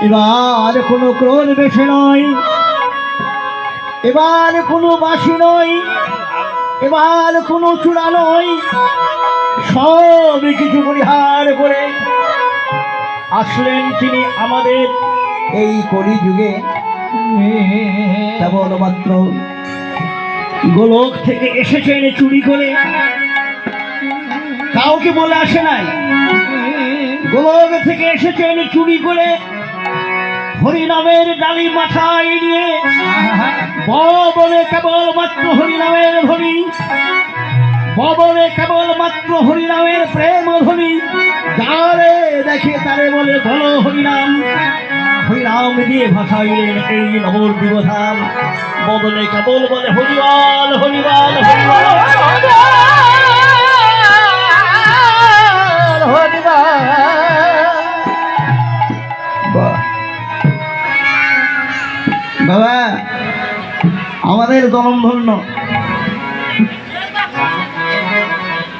এবার কোনো ক্রোধ বেশি নয়, এবার কোনো বাসি নয়, এবার কোনো চূড়া নয়, সব কিছু পরিহার করে আসলেন তিনি আমাদের এই কলিযুগে। কেবলমাত্র গোলক থেকে এসেছেন চুরি করে, কাউকে বলে আসে নাই। গোলক থেকে এসেছেন চুরি করে, হরিনামের ডালি মাথায় নিয়ে ববনে কেবলমাত্র হরিনামের ধ্বনি, ববনে কেবলমাত্র হরিনামের প্রেম ধ্বনি। যারে দেখে তারে বলে বলো হরিনাম। হরিনাম দিয়ে ভাষাইলেন এই নবর বিবধান। ববনে কেবল বলে হরিবাল হরিবাল হরিবাল হরিবাল। বাবা আমাদের জনম ধন্য,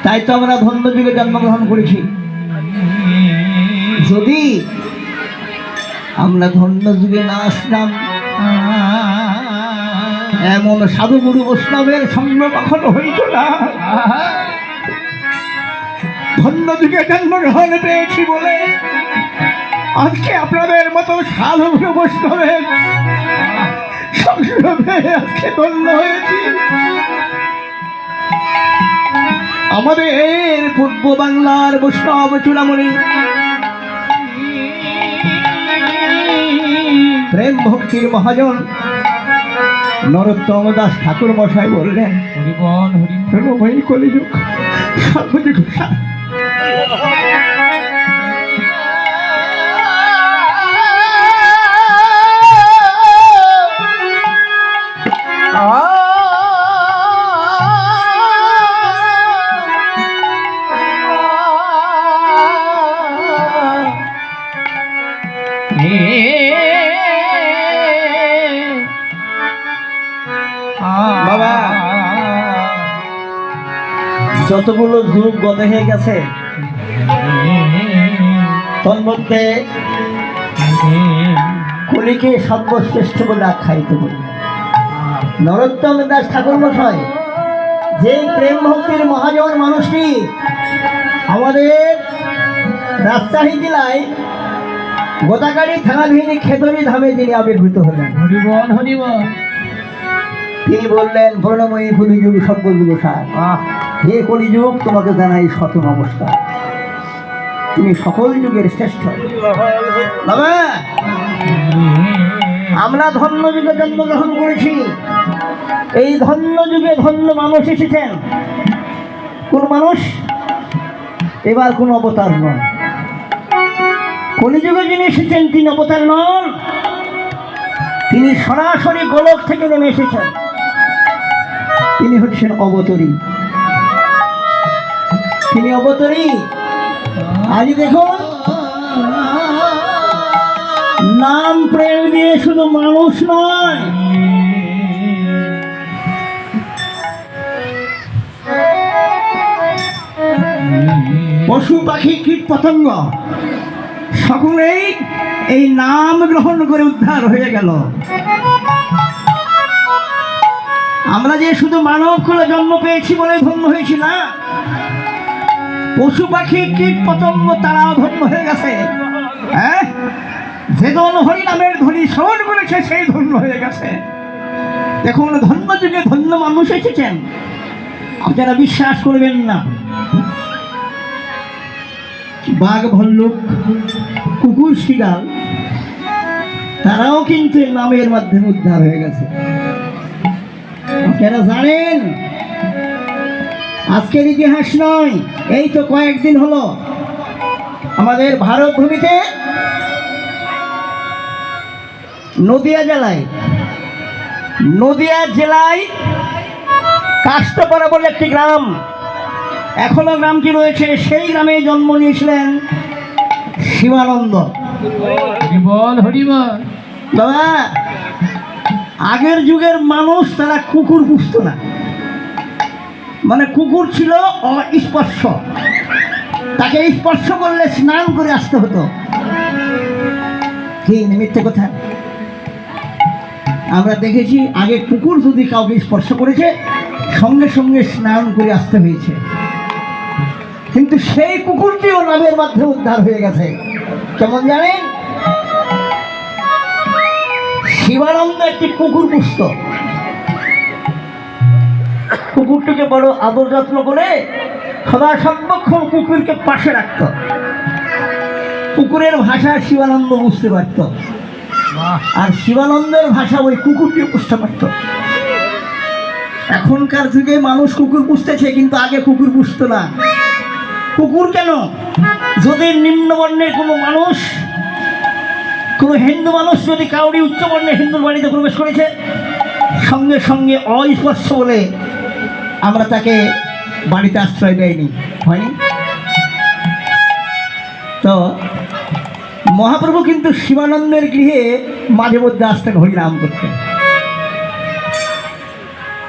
তাই তো আমরা ধন্য যুগে জন্মগ্রহণ করেছি। যদি আমরা ধন্য যুগে না আসলাম, এমন সাধু গুরু বৈষ্ণবের সঙ্গ কখনো হইত না। ধন্য যুগে জন্মগ্রহণ পেয়েছি বলে আজকে আপনাদের মতো সাধু গুরু বৈষ্ণবের সংগ্রহে আজকে ধন্য হয়েছি। আমাদের পূর্ব বাংলার বৈষ্ণব চূড়ামণি প্রেম ভক্তির মহাজন নরোত্তম দাস ঠাকুর মশাই বললেন, হরিবল কলিযুগ সর্বযুগ বাবা। যতগুলো যুগ গত হয়ে গেছে তন্মধ্যে কলিকে সর্বশ্রেষ্ঠ বলে আখ্যায়িত করি। নরোত্তম দাস ঠাকুর মশাই যে প্রেম ভক্তির মহাজন মানুষটি আমাদের রাজশাহী জেলায় গোদাগাড়ি থানাধীন খেতরি ধামে যিনি আবির্ভূত হলেন। হরিবল হরিবল। তিনি বললেন, প্রণময়ী কলিযুগ সর্বযুগ সার। হে কলিযুগ, তোমাকে জানাই শত নমস্কার। তুমি সকল যুগের শ্রেষ্ঠ। বাবা আমরা ধন্য যুগে জন্মগ্রহণ করেছি। এই ধন্য যুগে ধন্য মানুষ এসেছেন। কোন মানুষ? এবার কোন অবতার নন। কলিযুগে যিনি এসেছেন তিনি অবতার নন, তিনি সরাসরি গোলক থেকে নেমে এসেছেন। তিনি হচ্ছেন অবতরী। তিনি অবতরী। আজ দেখুন, নাম প্রেম দিয়ে শুধু মানুষ নয়, পশু পাখি কীট পতঙ্গ সকলেই এই নাম গ্রহণ করে উদ্ধার হয়ে গেল। আমরা যে শুধু মানব কুলে জন্ম পেয়েছি বলে ধন্য হয়েছি না, পশু পাখি কীট পতঙ্গ তারাও ধন্য হয়ে গেছে। হ্যাঁ, যেজন হরিনামের ধ্বনি শ্রবণ করেছে সেই ধন্য হয়ে গেছে। দেখুন, ধন্য যুগে ধন্য মানুষ এসেছেন। আপনারা বিশ্বাস করবেন না, বাঘ ভল্লুক কুকুর শিয়াল তারাও কিন্তু নামের মাধ্যমে উদ্ধার হয়ে গেছে। আপনারা জানেন, আজকের ইতিহাস নয়, এই তো কয়েকদিন হলো আমাদের ভারত ভূমিতে নদিয়া জেলায় কাষ্টপাড়া বলে একটি গ্রাম, এখনো গ্রামটি রয়েছে। সেই গ্রামে জন্ম নিয়েছিলেন শিবানন্দ। বাবা, আগের যুগের মানুষ তারা কুকুর পুষত না, মানে কুকুর ছিল অস্পর্শ, তাকে স্পর্শ করলে স্নান করে আসতে হতো। কি মিথ্যে কথা? আমরা দেখেছি আগে কুকুর যদি কাউকে স্পর্শ করেছে সঙ্গে সঙ্গে স্নান করে আসতে হয়েছে, কিন্তু সেই কুকুরটিও নামের মাধ্যমে উদ্ধার হয়ে গেছে। কেমন জানেন? শিবানন্দ একটি কুকুর পুষত। কুকুরটিকে বড় আদর যত্ন করে সদা সর্বক্ষণ কুকুরকে পাশে রাখত। কুকুরের ভাষা শিবানন্দ বুঝতে পারত, আর শিবানন্দের ভাষা ওই কুকুরকে বুঝতে পারত। এখনকার যুগে মানুষ কুকুর পুষতেছে, কিন্তু আগে কুকুর পুষতো না। কুকুর কেন? যদি নিম্নবর্ণের কোনো মানুষ, কোনো হিন্দু মানুষ যদি কাউরি উচ্চবর্ণের হিন্দুর বাড়িতে প্রবেশ করেছে, সঙ্গে সঙ্গে অস্পর্শ বলে আমরা তাকে বাড়িতে আশ্রয় দেয়নি, হয়নি? তো মহাপ্রভু কিন্তু শিবানন্দের গৃহে মাঝে মধ্যে আসতেন হরিনাম করতে।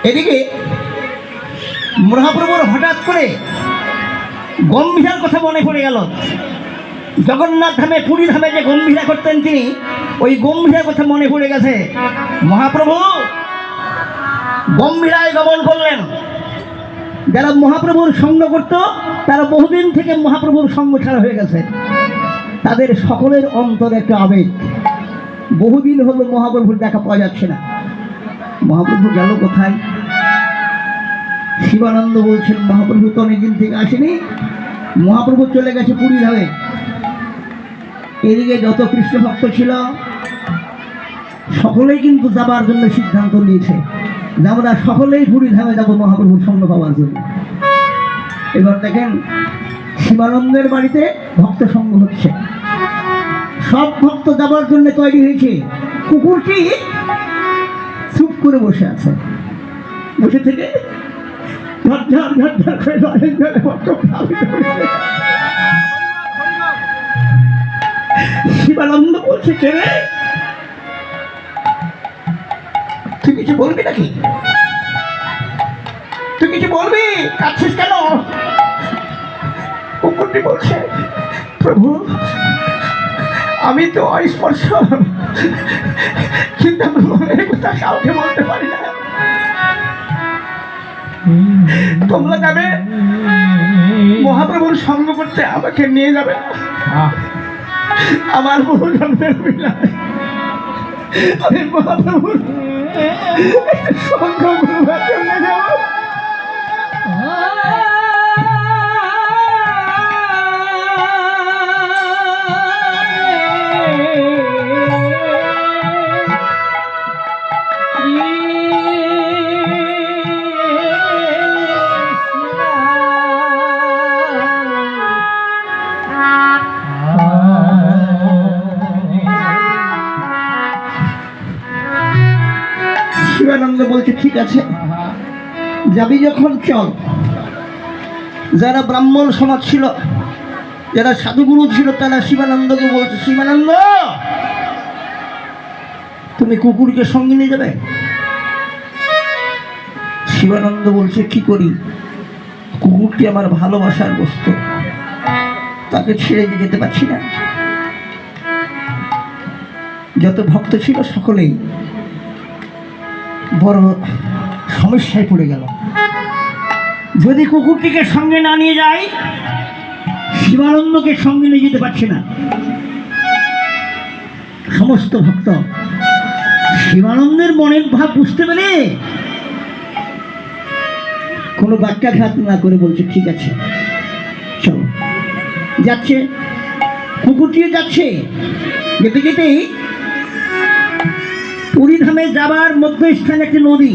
এদিকে মহাপ্রভুর হঠাৎ করে গম্ভীরার কথা মনে পড়ে গেল। জগন্নাথ ধামে, পুরী ধামে যে গম্ভীরা করতেন তিনি, ওই গম্ভীরার কথা মনে পড়ে গেছে। মহাপ্রভু গম্ভীরায় গমন করলেন। যারা মহাপ্রভুর সঙ্গ করত তারা বহুদিন থেকে মহাপ্রভুর সঙ্গ ছাড়া হয়ে গেছে। তাদের সকলের অন্তরে একটা আবেগ, বহুদিন হলো মহাপ্রভুর দেখা পাওয়া যাচ্ছে না। মহাপ্রভু গেল কোথায়? শিবানন্দ বলছেন মহাপ্রভু তো অনেকদিন থেকে আসেনি, মহাপ্রভু চলে গেছে পুরী ধামে। এদিকে যত কৃষ্ণ ভক্ত ছিল সকলেই কিন্তু যাবার জন্য সিদ্ধান্ত নিয়েছে যে আমরা সকলেই পুরী ধামে যাবো মহাপ্রভুর সঙ্গ পাওয়ার জন্য। এবার দেখেন শিবানন্দের বাড়িতে ভক্ত সঙ্গ হচ্ছে, সব ভক্ত যাবার জন্য তৈরি হয়েছে। কুকুরটি চুপ করে বসে আছে, বসে থেকে শিবানন্দ বলছে, কে রে, তুই কিছু বলবি নাকি? তুই কিছু বলবি? কাঁদছিস কেন? কুকুরটি বলছে, প্রভু আমি তো অস্পর্শ, কিন্তু আমার মনের কথা কাউকে বলতে পারি না। তোমরা যাবে মহাপ্রভুর সঙ্গ করতে, আমাকে নিয়ে যাবে? আমার বহু জন্মের অভিলাষ, আমি মহাপ্রভুর সঙ্গ করবার জন্য যাব। শিবানন্দ বলছে, ঠিক আছে যাবি যখন চল। যারা ব্রাহ্মণ সমাজ ছিল, যারা সাধুগুরু ছিল, তারা শিবানন্দকে বলছে, শিবানন্দ তুমি কুকুরকে সঙ্গে নিয়ে যাবে? শিবানন্দ বলছে, কি করি, কুকুরটি আমার ভালোবাসার বস্তু, তাকে ছেড়ে যেতে পারছি না। যত ভক্ত ছিল সকলেই বড় সমস্যায় পড়ে গেল। যদি কুকুরটিকে সঙ্গে না নিয়ে যায়, শিবানন্দকে সঙ্গে নিয়ে যেতে পারছে না। সমস্ত ভক্ত শিবানন্দের মনের ভাব বুঝতে পেরে কোনো বাক্যাঘাত না করে বলছে, ঠিক আছে চলো। যাচ্ছে, কুকুরটিও যাচ্ছে। যেতে যেতেই পুরী ধামে যাবার মধ্যস্থানে একটি নদী,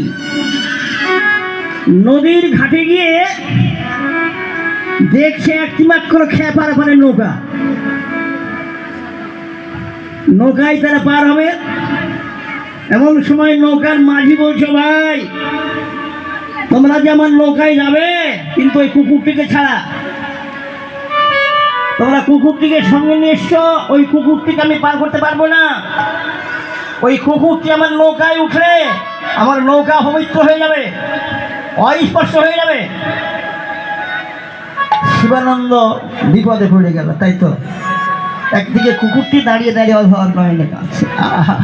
নদীর ঘাটে গিয়ে দেখছে একটি মাত্র খেয়ে পার পারে নৌকা। নৌকায় তারা পার হবে। এমন সময় নৌকার মাঝি বলছে, ভাই তোমরা যে আমার নৌকায় যাবে, কিন্তু ওই কুকুরটিকে ছাড়া, তোমরা কুকুরটিকে সঙ্গে নিয়ে এসছো, ওই কুকুরটিকে আমি পার করতে পারবো না। ওই কুকুরটি আমার নৌকায় উঠলে আমার নৌকা পবিত্র হয়ে যাবে, অস্পর্শ হয়ে যাবে। শিবানন্দ বিপদে পড়ে গেল। তাই তো একদিকে কুকুরটি দাঁড়িয়ে দাঁড়িয়ে অধর নয়নে কাঁদছে। আহা,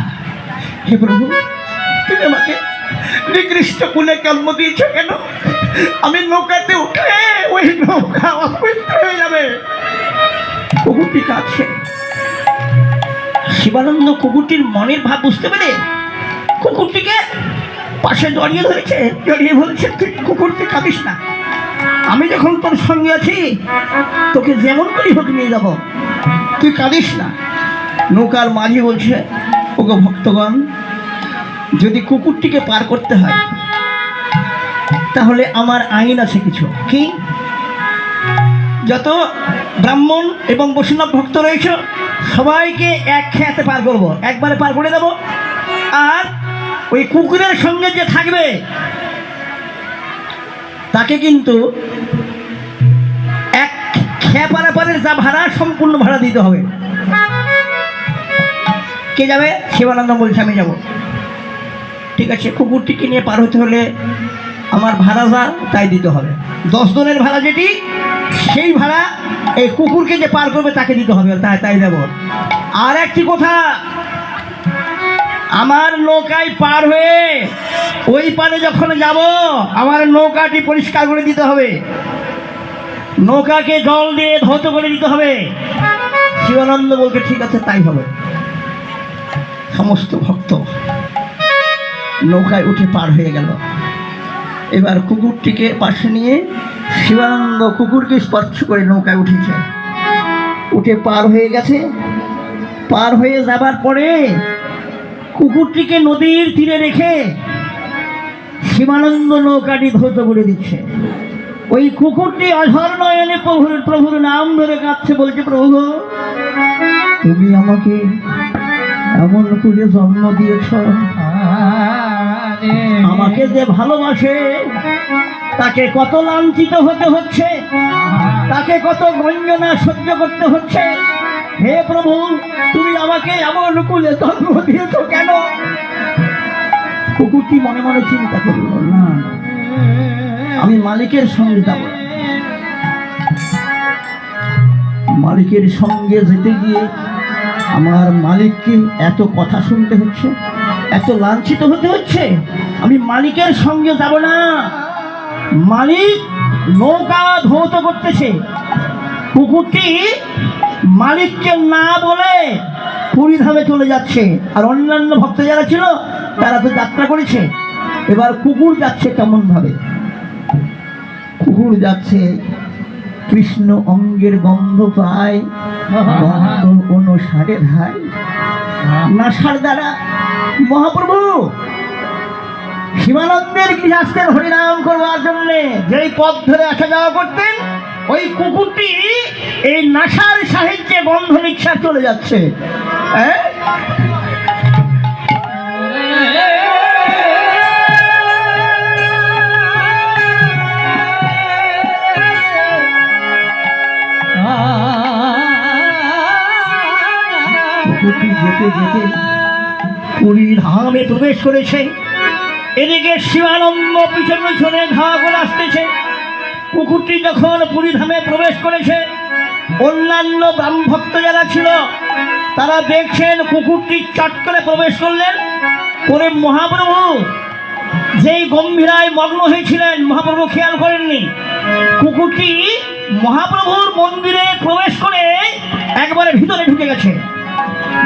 হে প্রভু, তুমি আমাকে নিকৃষ্ট কুলে জন্ম দিয়েছ কেন? আমি নৌকাতে উঠলে ওই নৌকা অপবিত্র হয়ে যাবে। কুকুরটি কাঁদছে। শিবানন্দ কুকুরটির মনের ভাব বুঝতে পেরে কুকুরটিকে পাশে জড়িয়ে ধরেছে, জড়িয়ে বলছে, তুই কুকুরটি কাঁদিস না, আমি যখন তোর সঙ্গে আছি তোকে যেমন করি হোক নিয়ে যাবো, তুই কাঁদিস না। নৌকার মাঝি বলছে, ওগো ভক্তগণ, যদি কুকুরটিকে পার করতে হয় তাহলে আমার আইন আছে কিছু। কি? যত ব্রাহ্মণ এবং বৈষ্ণব ভক্ত রয়েছে সবাইকে এক খেয়াতে পার করবো, একবারে পার করে দেবো। আর ওই কুকুরের সঙ্গে যে থাকবে তাকে কিন্তু এক খেয়া পারাপারের যা ভাড়া সম্পূর্ণ ভাড়া দিতে হবে। কে যাবে? শিবানন্দ বলছে, আমি যাব। ঠিক আছে, কুকুরটিকে নিয়ে পার হতে হলে আমার ভাড়া যা তাই দিতে হবে। 10 জনের ভাড়া যেটি, সেই ভাড়া এই কুকুরকে যে পার করবে তাকে দিতে হবে, তাই দেব। আর একটি কথা, আমার নৌকায় পার হয়ে ওই পারে যখন যাব আমার নৌকাটি পরিষ্কার করে দিতে হবে, নৌকাকে জল দিয়ে ধৌত করে দিতে হবে। শিবানন্দ বলতে ঠিক আছে, তাই হবে। সমস্ত ভক্ত নৌকায় উঠে পার হয়ে গেল। এবার কুকুরটিকে পাশে নিয়ে শিবানন্দ কুকুরকে স্পর্শ করে নৌকায় উঠেছে, উঠে পার হয়ে গেছে। পার হয়ে যাবার পরে কুকুরটিকে নদীর তীরে রেখে শিবানন্দ নৌকাটি ধৌত করে দিচ্ছে। ওই কুকুরটি অঝর নয়নে প্রভুর নাম ধরে কাঁদছে, বলছে, প্রভু তুমি আমাকে এমন করে জন্ম দিয়েছ, আমাকে যে ভালোবাসে তাকে কত লাঞ্ছিত হতে হচ্ছে, তাকে কত গঞ্জনা সহ্য করতে হচ্ছে। হে প্রভু, তুমি আমাকে এমন কুলে জন্ম দিয়েছ কেন? কুকুরটি মনে মনে চিন্তা করল, না, আমি মালিকের সঙ্গে যাব। মালিকের সঙ্গে যেতে গিয়ে আমার মালিককে এত কথা শুনতে হচ্ছে, এত লাঞ্ছিত হতে হচ্ছে, আমি মালিকের সঙ্গে যাব না। মালিক নৌকা ধৌত করতেছে, কুকুরটি মালিককে না বলে পুরীধামে চলে যাচ্ছে। আর অন্যান্য ভক্ত যারা ছিল তারা তো যাত্রা করেছে। এবার কুকুর যাচ্ছে কেমন ভাবে? কুকুর যাচ্ছে কৃষ্ণ অঙ্গের গন্ধ পায়, গন্ধ অনুসারে ধায়, নাসার দ্বারা মহাপ্রভু শিবানন্দের গৃহস্থের হরিনাম করবার জন্য যেই পথ ধরে আসা যাওয়া করতেন, ওই কুকুরটি এই নাসার সাহায্যে গন্ধ রিক্সা চলে যাচ্ছে। যেতে যেতে পুরীর ধামে প্রবেশ করেছে। এদিকে শিবানন্দ পিছনে পিছনে ধাওয়া করে আসতেছে। কুকুরটি যখন পুরী ধামে প্রবেশ করেছে, অন্যান্য ব্রাহ্মভক্ত যারা ছিল তারা দেখছেন কুকুরটি চট করে প্রবেশ করলেন করে মহাপ্রভু যেই গম্ভীরায় মগ্ন হয়েছিলেন, মহাপ্রভু খেয়াল করেননি। কুকুরটি মহাপ্রভুর মন্দিরে প্রবেশ করে একবারে ভিতরে ঢুকে গেছে।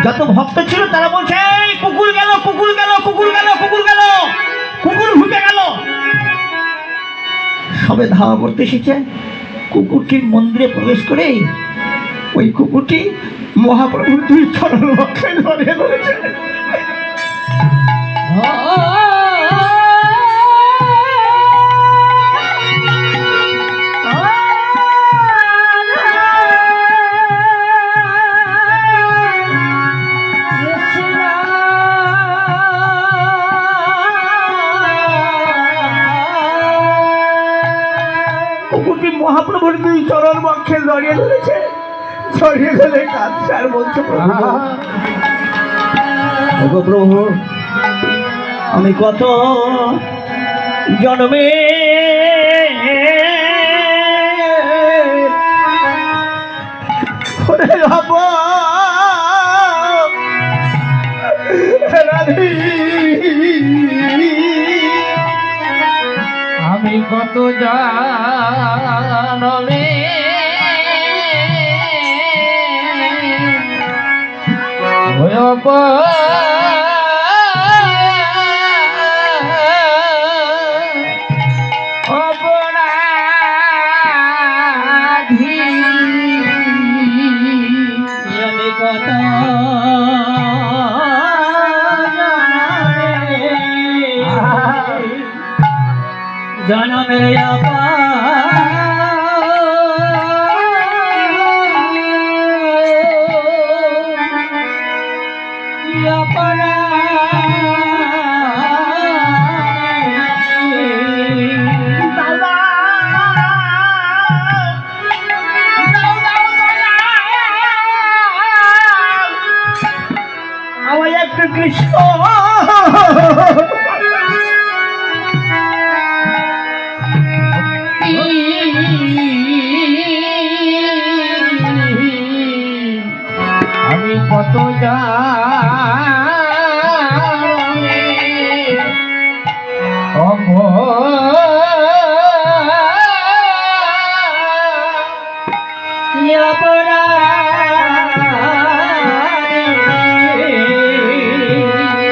যত ভক্ত ছিল তারা বলছে, কুকুর গেল, কুকুর গেল, কুকুর গেল, কুকুর গেল, কুকুর ঢুকে গেল। সবে ধাওয়া করতে এসেছে। কুকুরটির মন্দিরে প্রবেশ করে ওই কুকুরটি মহাপ্রভুর 2 চরণ বক্ষে ধরে ধরেছে। মহাপ্রভুর 2 চরণ বক্ষে জড়িয়ে ধরেছে, জড়িয়ে ধরে কাঁদছে আর বলছে, প্রভু আমি কত জন্মে আমি কত জানবে আমি কত জনমে আমার একটু কৃষ্ণ আমি কত জানি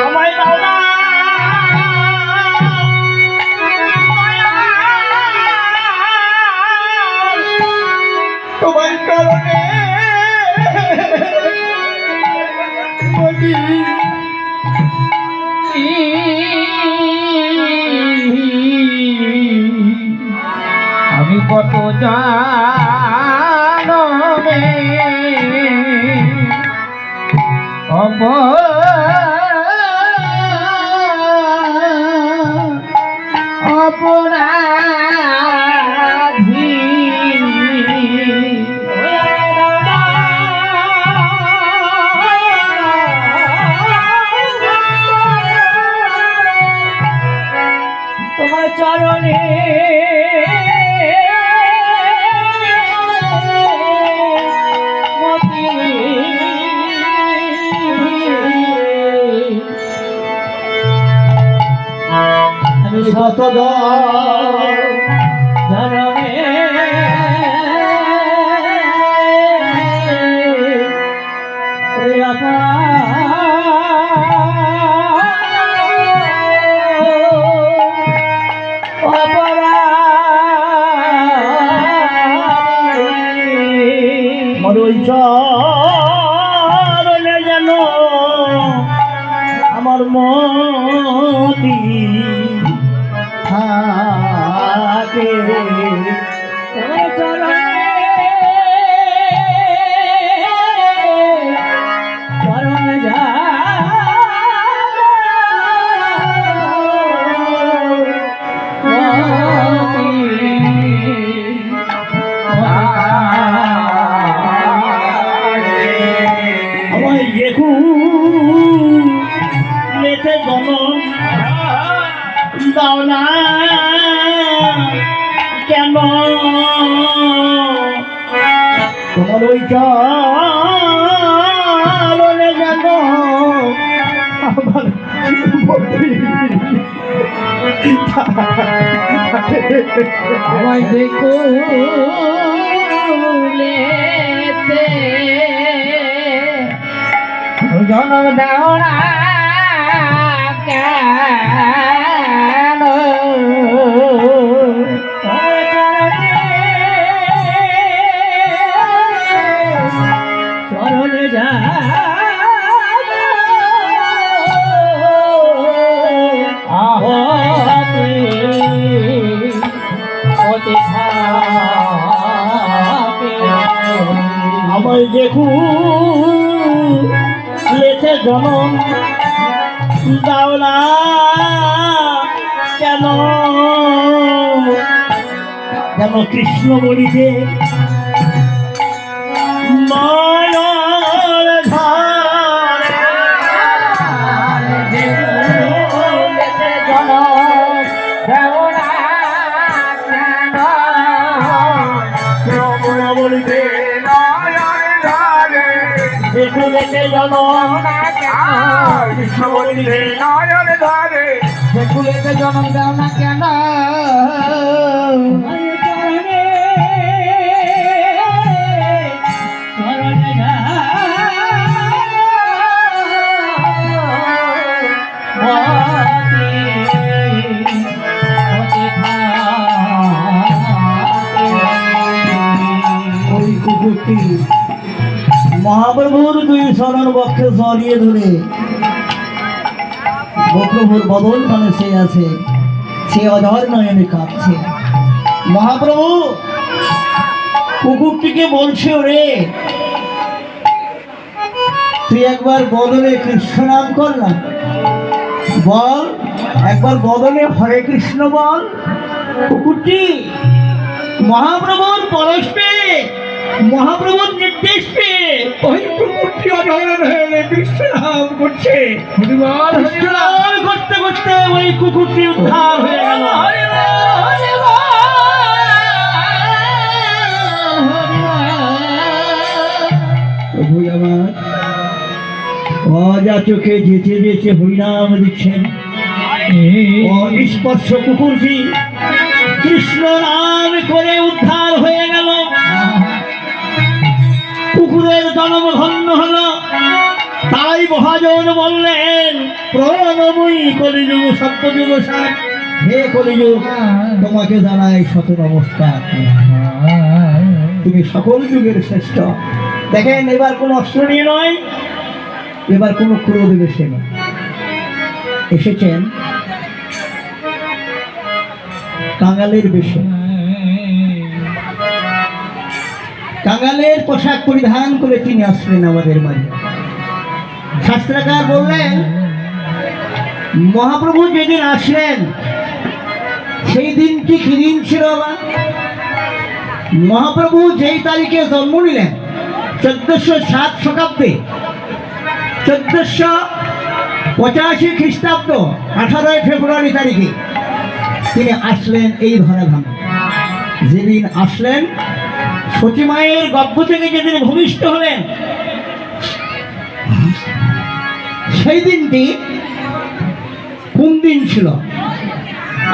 আমায় দাও না তোমার কারণে আমি কত জানবে অপরাধী তোমার চরণে মতি আমি শত জনমে চরণে যেন আমার মতি থাকে চরণে যা দাও না কেন তোমার ওই চরণে যেন আমায় দেখো লেতে জনম দাও না কেন চরণে যা আমায় দেখু লেখে জনম দাও না কেন যেন কৃষ্ণ বলিতে মায়ার ধারে বলিতে দেখে জনম না কেন কৃষ্ণ বলিলে নয়ন ধারে কুলেতে জনম দাও না কেন ওই কুকুরটি মহাপ্রভুর দুই শরণ বক্ষে জড়িয়ে ধরে মহাপ্রভুর বদন মানে সে আছে, সে অধর নয়নে কাঁপছে। মহাপ্রভু কুকুরটিকে বলছে, ওরে তুই একবার বদলে কৃষ্ণ নাম কর না, বল একবার বদলে হরে কৃষ্ণ বল। কুকুরটি মহাপ্রভুর পরশ পেয়ে, মহাপ্রভুর নির্দেশ পেয়ে ওই কুকুরটি অধর হয়ে কৃষ্ণ নাম করছে। কৃষ্ণ নাম করতে করতে ওই কুকুরটি উদ্ধার হয়ে গেল। প্রভু আমার অজা চোখে যেতে যেতে হরিনাম দিচ্ছেন। অস্পর্শ কুকুরটি কৃষ্ণ নাম করে উদ্ধার হয়ে গেল। কুকুরের জন্ম ধন্য হলো। তাই মহাজন বললেন, প্রণবই কলিযুগ সত্যযুগ সার, হে কলিযুগ তোমাকে জানাই শত নমস্কার, তুমি সকল যুগের শ্রেষ্ঠ। দেখেন এবার কোন অস্ত্র নিয়ে নয়, এবার কোন ক্রোধ বেশে নয়, এসেছেন কাঙালের বেশে। কাঙালের পোশাক পরিধান করে তিনি আসলেন আমাদের মাঝে। শাস্ত্রকার বললেন, মহাপ্রভু যেদিন আসলেন সেই দিনটি কি দিন ছিল? মহাপ্রভু যেই তারিখে জন্ম নিলেন 1407 শতাব্দে, 1485 খ্রিস্টাব্দ 18 ফেব্রুয়ারি তারিখে তিনি আসলেন এই ধরাধামে। যেদিন আসলেন সতী মায়ের গর্ভ থেকে যেদিন ভূমিষ্ঠ হলেন, সেই দিনটি কোন দিন ছিল?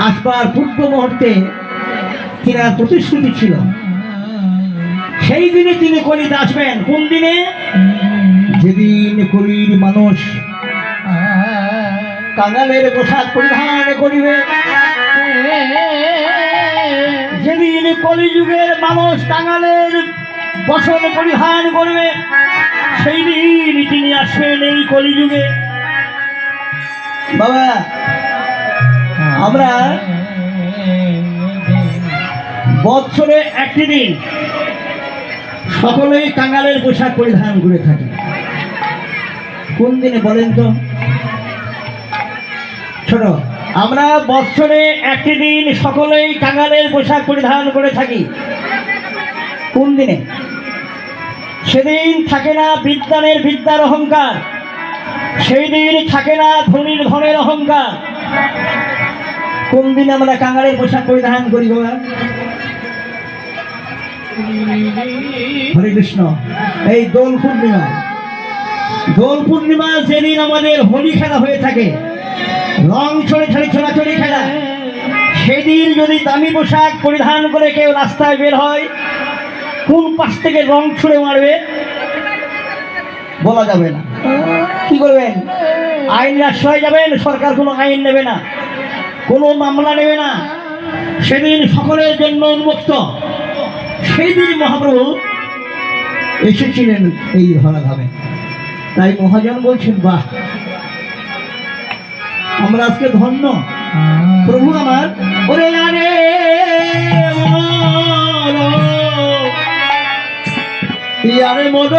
আসবার পূর্ব মুহূর্তে তিনার প্রতিশ্রুতি ছিল, সেই দিনে তিনি কলিতে আসবেন। কোন দিনে? যেদিন কলির মানুষ কাঙালের পোশাক পরিধান করিবে, যেদিন কলিযুগের মানুষ কাঙালের বসন পরিধান করবে, সেই দিন তিনি আসবেন এই কলিযুগে। বাবা, আমরা বৎসরে একটি দিন সকলেই কাঙালের পোশাক পরিধান করে থাকি। কোন দিনে বলেন তো? ছোট, আমরা বৎসরে একটি দিন সকলেই কাঙালের পোশাক পরিধান করে থাকি। কোন দিনে? সেদিন থাকে না বিদ্বানের বিদ্যার অহংকার, সেই দিন থাকে না ধনীর ধনের অহংকার। কোন দিন আমরা কাঙালের পোশাক পরিধান করি বাবা? হরে কৃষ্ণ। এই দোল পূর্ণিমা, দোল পূর্ণিমা যেদিন আমাদের হোলি খেলা হয়ে থাকে, রং ছড়ে ছড়ে ছোড়াছড়ি খেলা, সেদিন যদি দামি পোশাক পরিধান করে কেউ রাস্তায় বের হয়, কোন পাশ থেকে রং ছুঁড়ে মারবে বলা যাবে না। কি করবেন? আইনের আশ্রয় যাবেন, সরকার কোনো আইন নেবে না, কোনো মামলা নেবে না, সেদিন সকলের জন্য উন্মুক্ত। সেই দিন মহাপ্রভু এসেছিলেন এই ধরাধামে। তাই মহাজন বলছেন, বাহ, আমরা আজকে ধন্য। প্রভু আমার ওরে আরে ইয়ারে মদ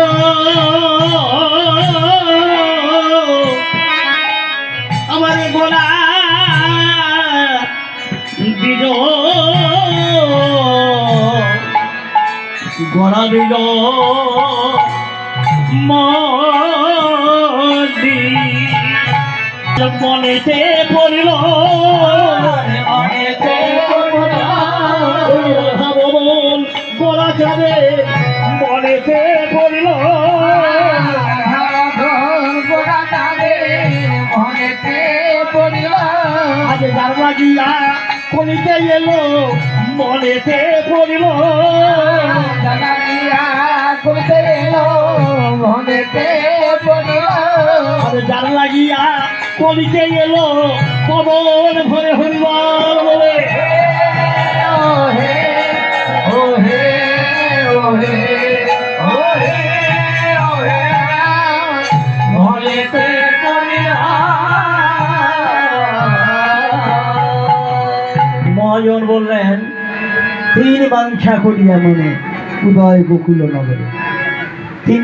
আমার গোলা বিজ গড়া দিল মদি মনেতে পড়ল, মনেতে ভগবান গোলা যাবে, মনেতে পড়ল লাগিয়া কলিতে এলো মনেতে পড়িল জানাইয়া করতে এলো মনেতে পড়িল আর যার লাগিয়া কলিতে এলো পবন ভরে হরিবল বলে ও হে ও হে ও হে ও হে ও হে মনেতে পড়িল মহাজন বললেন তিন বাঞ্ছা করিয়া মনে উদয় গোকুল নগরে তিন